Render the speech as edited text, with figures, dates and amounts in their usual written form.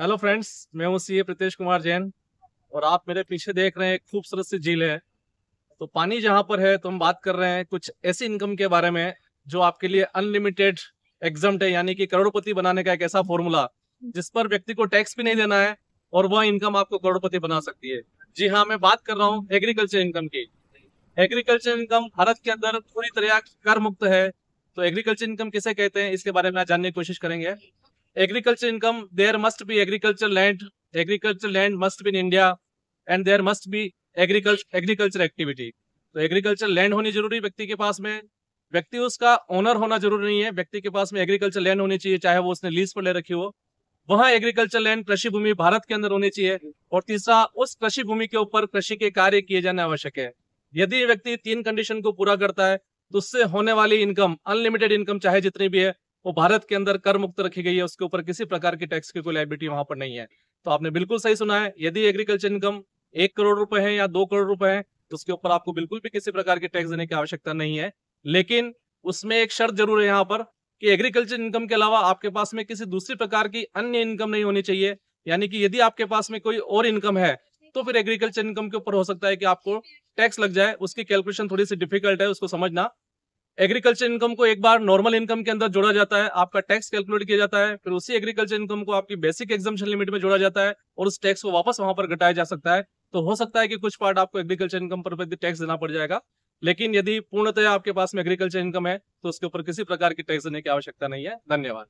Hello friends, मैं हूँ CA Pritesh Kumar Jain. और आप मेरे पीछे देख रहे हैं एक खूबसूरत सी झील है। तो पानी जहाँ पर है तो हम बात कर रहे हैं कुछ ऐसी इनकम के बारे में जो आपके लिए अनलिमिटेड एग्जम्प्ट है, यानी कि करोड़पति बनाने का एक ऐसा फॉर्मूला जिस पर व्यक्ति को टैक्स भी नहीं देना है और वह इनकम आपको करोड़पति बना सकती है। जी हाँ, मैं बात कर रहा हूँ एग्रीकल्चर इनकम की। एग्रीकल्चर इनकम भारत के अंदर पूरी तरह कर मुक्त है। तो एग्रीकल्चर इनकम किसे कहते हैं इसके बारे में आज जानने की कोशिश करेंगे। Agriculture income, there must be agriculture land. Agriculture land must be in India, and there must be agriculture activity. तो एग्रीकल्चर लैंड होनी जरूरी व्यक्ति के पास में। व्यक्ति उसका ओनर होना जरूरी नहीं है, व्यक्ति के पास में एग्रीकल्चर लैंड होनी चाहिए, चाहे वो उसने लीज पर ले रखी हो। वहां एग्रीकल्चर लैंड, कृषि भूमि भारत के अंदर होनी चाहिए। और तीसरा, उस कृषि भूमि के ऊपर कृषि के कार्य किए जाने आवश्यक है। यदि व्यक्ति तीन कंडीशन को पूरा करता है तो उससे होने वाली इनकम, अनलिमिटेड इनकम चाहे जितनी भी है, वो भारत के अंदर कर मुक्त रखी गई है। उसके ऊपर किसी प्रकार की टैक्स की कोई लायबिलिटी वहां पर नहीं है। तो आपने बिल्कुल सही सुना है, यदि एग्रीकल्चर इनकम 1 करोड़ रुपए है या 2 करोड़ रुपए है तो उसके ऊपर आपको बिल्कुल भी किसी प्रकार की टैक्स देने की आवश्यकता नहीं है। लेकिन उसमें एक शर्त जरूर है यहाँ पर कि एग्रीकल्चर इनकम के अलावा आपके पास में किसी दूसरी प्रकार की अन्य इनकम नहीं होनी चाहिए। यानी कि यदि आपके पास में कोई और इनकम है तो फिर एग्रीकल्चर इनकम के ऊपर हो सकता है कि आपको टैक्स लग जाए। उसकी कैलकुलेशन थोड़ी सी डिफिकल्ट है, उसको समझना। एग्रीकल्चर इनकम को एक बार नॉर्मल इनकम के अंदर जोड़ा जाता है, आपका टैक्स कैलकुलेट किया जाता है, फिर उसी एग्रीकल्चर इनकम को आपकी बेसिक एग्जम्पशन लिमिट में जोड़ा जाता है और उस टैक्स को वापस वहां पर घटाया जा सकता है। तो हो सकता है कि कुछ पार्ट आपको एग्रीकल्चर इनकम पर भी टैक्स देना पड़ जाएगा। लेकिन यदि पूर्णतः आपके पास में एग्रीकल्चर इनकम है तो उसके ऊपर किसी प्रकार की टैक्स देने की आवश्यकता नहीं है। धन्यवाद।